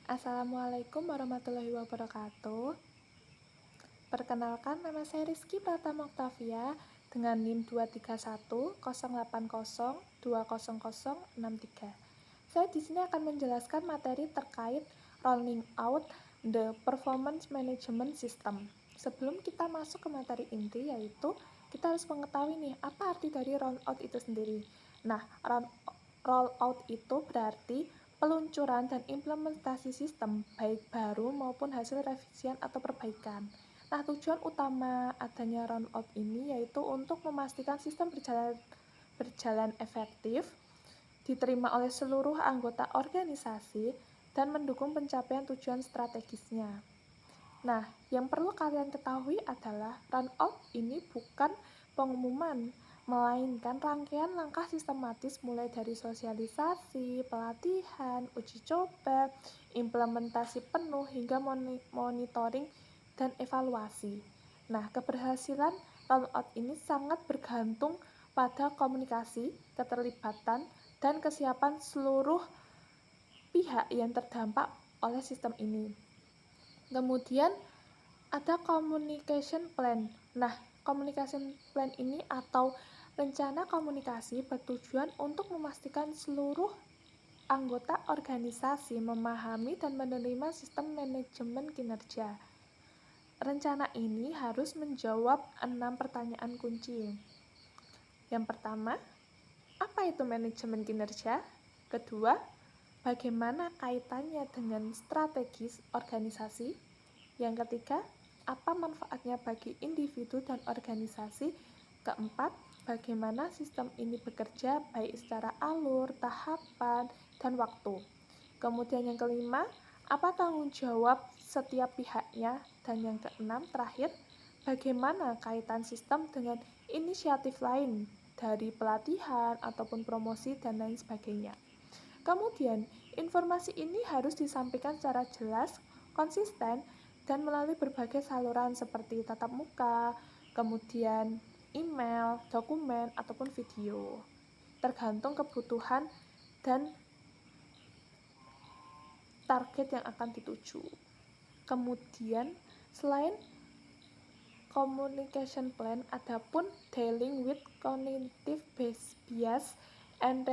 Assalamualaikum warahmatullahi wabarakatuh. Perkenalkan, nama saya Rizky Pratama Octavia dengan NIM 23108020063. Saya di sini akan menjelaskan materi terkait rolling out the performance management system. Sebelum kita masuk ke materi inti, yaitu kita harus mengetahui nih apa arti dari roll out itu sendiri. Nah, roll out itu berarti peluncuran dan implementasi sistem baik baru maupun hasil revisian atau perbaikan. Nah, tujuan utama adanya roll out ini yaitu untuk memastikan sistem berjalan efektif, diterima oleh seluruh anggota organisasi, dan mendukung pencapaian tujuan strategisnya. Nah, yang perlu kalian ketahui adalah run out ini bukan pengumuman, melainkan rangkaian langkah sistematis mulai dari sosialisasi, pelatihan, uji coba, implementasi penuh hingga monitoring dan evaluasi. Nah, keberhasilan run out ini sangat bergantung pada komunikasi, keterlibatan, dan kesiapan seluruh pihak yang terdampak oleh sistem ini. Kemudian ada communication plan. Nah, communication plan ini atau rencana komunikasi bertujuan untuk memastikan seluruh anggota organisasi memahami dan menerima sistem manajemen kinerja. Rencana ini harus menjawab 6 pertanyaan kunci. Yang pertama, apa itu manajemen kinerja? Kedua, bagaimana kaitannya dengan strategis organisasi? Yang ketiga, apa manfaatnya bagi individu dan organisasi? Keempat, bagaimana sistem ini bekerja baik secara alur, tahapan, dan waktu. Kemudian yang kelima, apa tanggung jawab setiap pihaknya? Dan yang keenam, terakhir, bagaimana kaitan sistem dengan inisiatif lain dari pelatihan ataupun promosi dan lain sebagainya. Kemudian, informasi ini harus disampaikan secara jelas, konsisten, dan melalui berbagai saluran seperti tatap muka, kemudian email, dokumen, ataupun video, tergantung kebutuhan dan target yang akan dituju. Kemudian, selain communication plan, adapun dealing with cognitive bias and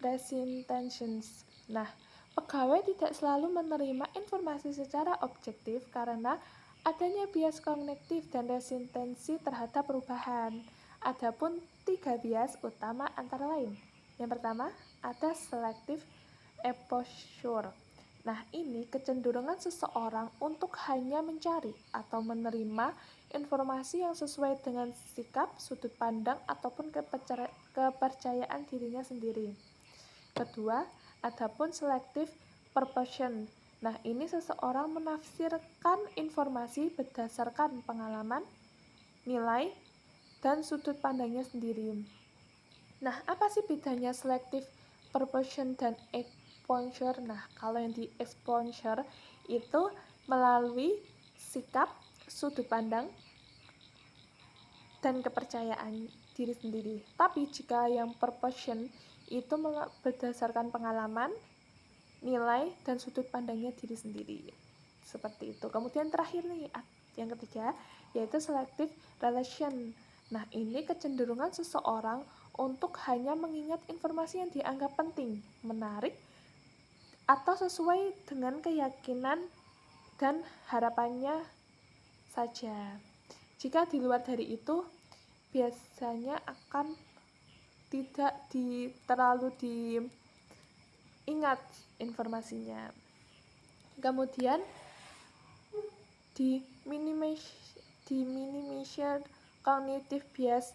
resistance. Nah, pegawai tidak selalu menerima informasi secara objektif karena adanya bias kognitif dan resistensi terhadap perubahan. Adapun 3 bias utama antara lain. Yang pertama, ada selective exposure. Nah, ini kecenderungan seseorang untuk hanya mencari atau menerima informasi yang sesuai dengan sikap, sudut pandang, ataupun kepercayaan dirinya sendiri. Kedua, adapun selective perception. Nah, ini seseorang menafsirkan informasi berdasarkan pengalaman, nilai, dan sudut pandangnya sendiri. Nah, apa sih bedanya selective perception dan exposure? Nah, kalau yang di exposure itu melalui sikap, sudut pandang, dan kepercayaan diri sendiri. Tapi jika yang perception itu berdasarkan pengalaman, nilai, dan sudut pandangnya diri sendiri. Seperti itu. Kemudian terakhir nih, yang ketiga, yaitu selective relation. Nah, ini kecenderungan seseorang untuk hanya mengingat informasi yang dianggap penting, menarik, atau sesuai dengan keyakinan dan harapannya saja. Jika di luar dari itu, biasanya akan tidak terlalu diingat informasinya. Kemudian minimization cognitive bias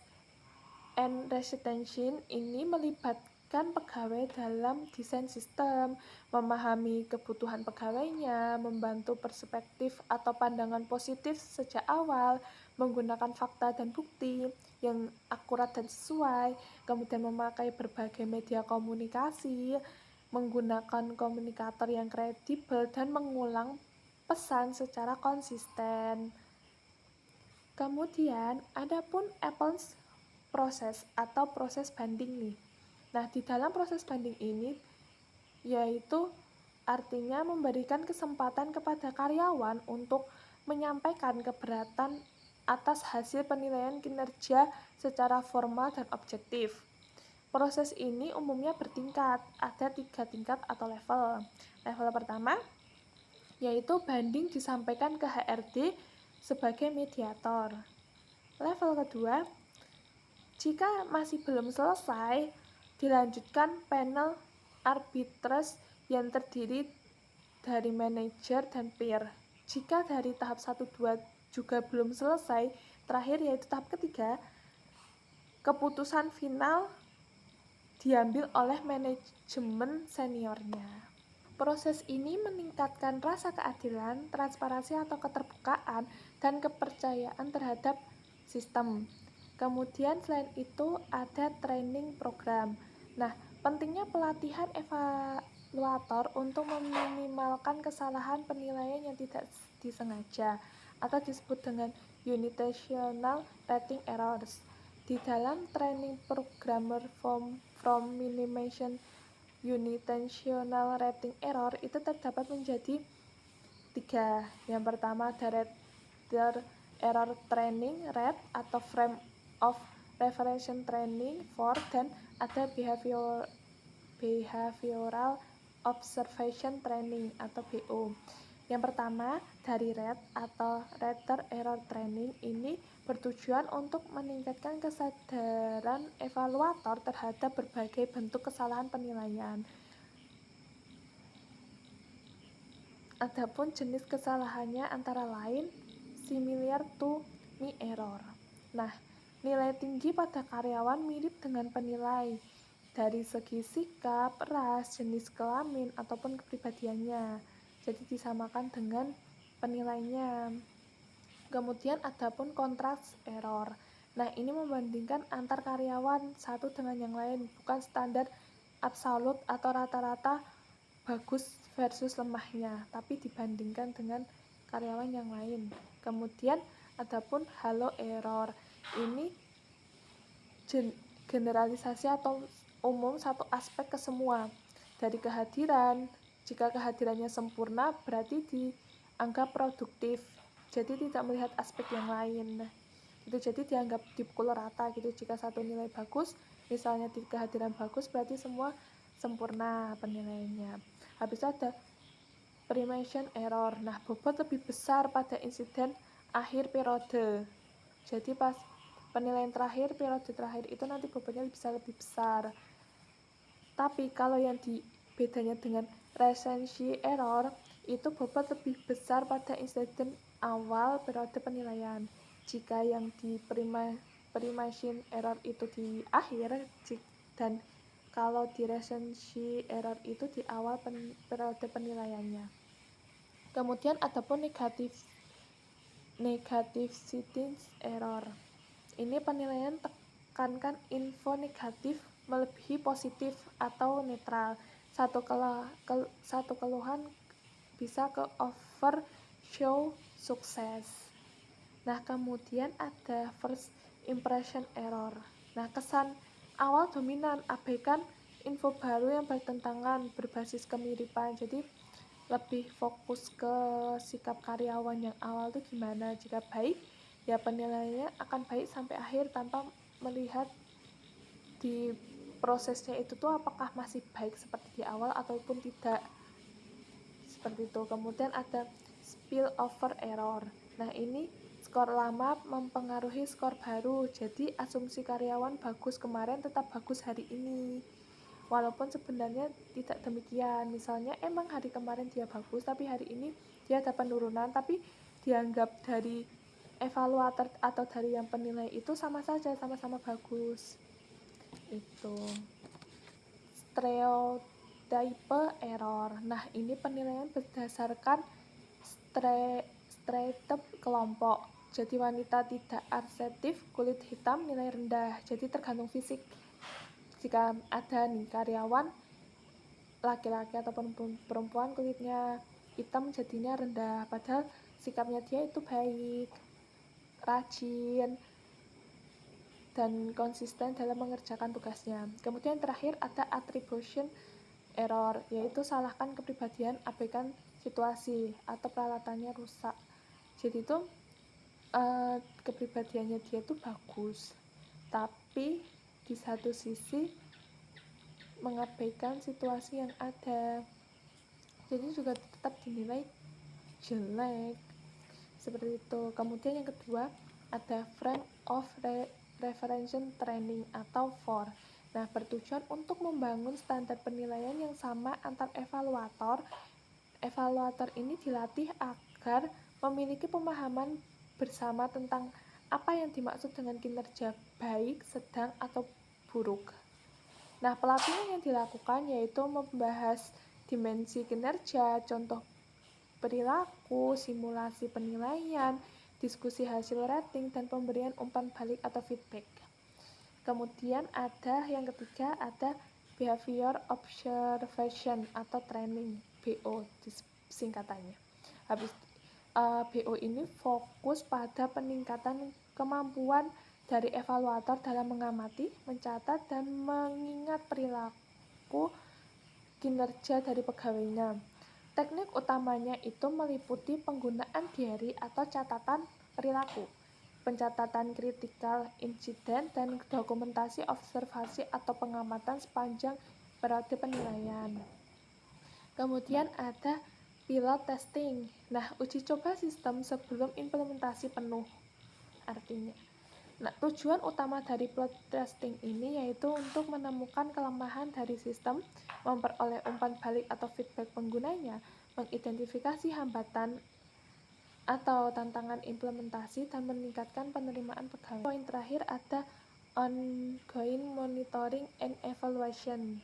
and resistance ini melibatkan pegawai dalam desain sistem, memahami kebutuhan pegawainya, membantu perspektif atau pandangan positif sejak awal, menggunakan fakta dan bukti yang akurat dan sesuai, kemudian memakai berbagai media komunikasi, menggunakan komunikator yang kredibel, dan mengulang pesan secara konsisten. Kemudian, adapun apples proses atau proses banding nih. Nah, di dalam proses banding ini yaitu artinya memberikan kesempatan kepada karyawan untuk menyampaikan keberatan atas hasil penilaian kinerja secara formal dan objektif. Proses ini umumnya bertingkat, ada 3 tingkat atau level. Level pertama yaitu banding disampaikan ke HRD sebagai mediator. Level kedua, jika masih belum selesai, dilanjutkan panel arbitrase yang terdiri dari manajer dan peer. Jika dari tahap 1-2 juga belum selesai, terakhir yaitu tahap ketiga, keputusan final diambil oleh manajemen seniornya. Proses ini meningkatkan rasa keadilan, transparansi atau keterbukaan, dan kepercayaan terhadap sistem. Kemudian selain itu ada training program. Nah, pentingnya pelatihan evaluator untuk meminimalkan kesalahan penilaian yang tidak disengaja atau disebut dengan unintentional rating errors. Di dalam training programmer from minimization unintentional rating error itu terdapat menjadi 3. Yang pertama ada error training rate atau frame of reference training 4, dan ada behavioral observation training atau BO. Yang pertama dari rate atau rater error training ini bertujuan untuk meningkatkan kesadaran evaluator terhadap berbagai bentuk kesalahan penilaian. Adapun jenis kesalahannya antara lain similar to me error. Nah, nilai tinggi pada karyawan mirip dengan penilai dari segi sikap, ras, jenis kelamin, ataupun kepribadiannya. Jadi disamakan dengan penilainya. Kemudian adapun kontras error. Nah, ini membandingkan antar karyawan satu dengan yang lain, bukan standar absolut atau rata-rata bagus versus lemahnya, tapi dibandingkan dengan karyawan yang lain. Kemudian adapun halo error. Ini generalisasi atau umum satu aspek ke semua. Dari kehadiran, jika kehadirannya sempurna berarti dianggap produktif. Jadi tidak melihat aspek yang lain. Itu jadi dianggap dipukul rata gitu. Jika satu nilai bagus, misalnya di kehadiran bagus, berarti semua sempurna penilaiannya. Habis itu ada primation error. Nah, bobot lebih besar pada insiden akhir periode. Jadi pas penilaian terakhir, periode terakhir itu nanti bobotnya bisa lebih besar. Tapi kalau yang bedanya dengan recency error, itu bobot lebih besar pada insiden awal periode penilaian. Jika yang di primation error itu di akhir, dan kalau di recency error itu di awal periode penilaiannya. Kemudian adapun negative citing error. Ini penilaian tekankan info negatif melebihi positif atau netral. Satu keluhan bisa ke over show sukses. Nah, kemudian ada first impression error. Nah, kesan awal dominan, abaikan info baru yang bertentangan, berbasis kemiripan. Jadi lebih fokus ke sikap karyawan yang awal tuh gimana. Jika baik, ya penilaiannya akan baik sampai akhir tanpa melihat di prosesnya itu tuh apakah masih baik seperti di awal ataupun tidak, seperti itu. Kemudian ada spillover error. Nah, ini skor lama mempengaruhi skor baru. Jadi asumsi karyawan bagus kemarin tetap bagus hari ini, walaupun sebenarnya tidak demikian. Misalnya emang hari kemarin dia bagus, tapi hari ini dia ada penurunan, tapi dianggap dari evaluator atau dari yang penilai itu sama saja, sama-sama bagus. Itu stereotype error. Nah, ini penilaian berdasarkan stereotip kelompok. Jadi wanita tidak asertif, kulit hitam, nilai rendah. Jadi tergantung fisik. Jika ada nih karyawan laki-laki ataupun perempuan kulitnya hitam, jadinya rendah, padahal sikapnya dia itu baik, rajin, dan konsisten dalam mengerjakan tugasnya. Kemudian terakhir ada attribution error, yaitu salahkan kepribadian, abaikan situasi, atau peralatannya rusak. Jadi itu kepribadiannya dia tuh bagus, tapi di satu sisi mengabaikan situasi yang ada, jadi juga tetap dinilai jelek seperti itu. Kemudian yang kedua ada frame of reference training atau FOR. Nah, bertujuan untuk membangun standar penilaian yang sama antar evaluator. Evaluator ini dilatih agar memiliki pemahaman bersama tentang apa yang dimaksud dengan kinerja baik, sedang, atau buruk. Nah, pelatihan yang dilakukan yaitu membahas dimensi kinerja, contoh perilaku, simulasi penilaian, diskusi hasil rating, dan pemberian umpan balik atau feedback. Kemudian ada yang ketiga, ada behavior observation atau training, BO singkatannya. Habis BO ini fokus pada peningkatan kemampuan dari evaluator dalam mengamati, mencatat, dan mengingat perilaku kinerja dari pegawainya. Teknik utamanya itu meliputi penggunaan diary atau catatan perilaku, pencatatan kritikal insiden, dan dokumentasi observasi atau pengamatan sepanjang periode penilaian. Kemudian ada pilot testing. Nah, uji coba sistem sebelum implementasi penuh. Artinya, tujuan utama dari pilot testing ini yaitu untuk menemukan kelemahan dari sistem, memperoleh umpan balik atau feedback penggunanya, mengidentifikasi hambatan atau tantangan implementasi, dan meningkatkan penerimaan pegawai. Poin terakhir ada ongoing monitoring and evaluation.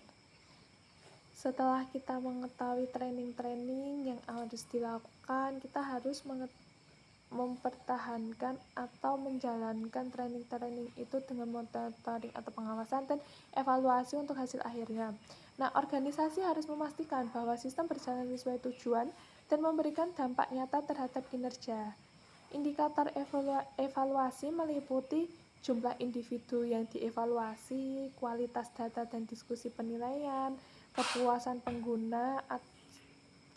Setelah kita mengetahui training-training yang harus dilakukan, kita harus mempertahankan atau menjalankan training-training itu dengan monitoring atau pengawasan dan evaluasi untuk hasil akhirnya. Nah, organisasi harus memastikan bahwa sistem berjalan sesuai tujuan dan memberikan dampak nyata terhadap kinerja. Indikator evaluasi meliputi jumlah individu yang dievaluasi, kualitas data dan diskusi penilaian, kepuasan pengguna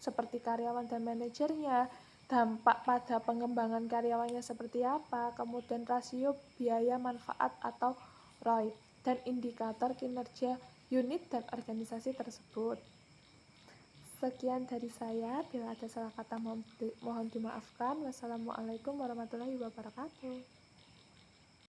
seperti karyawan dan manajernya, dampak pada pengembangan karyawannya seperti apa, kemudian rasio biaya manfaat atau ROI, dan indikator kinerja unit dan organisasi tersebut. Sekian dari saya, bila ada salah kata mohon dimaafkan. Wassalamualaikum warahmatullahi wabarakatuh.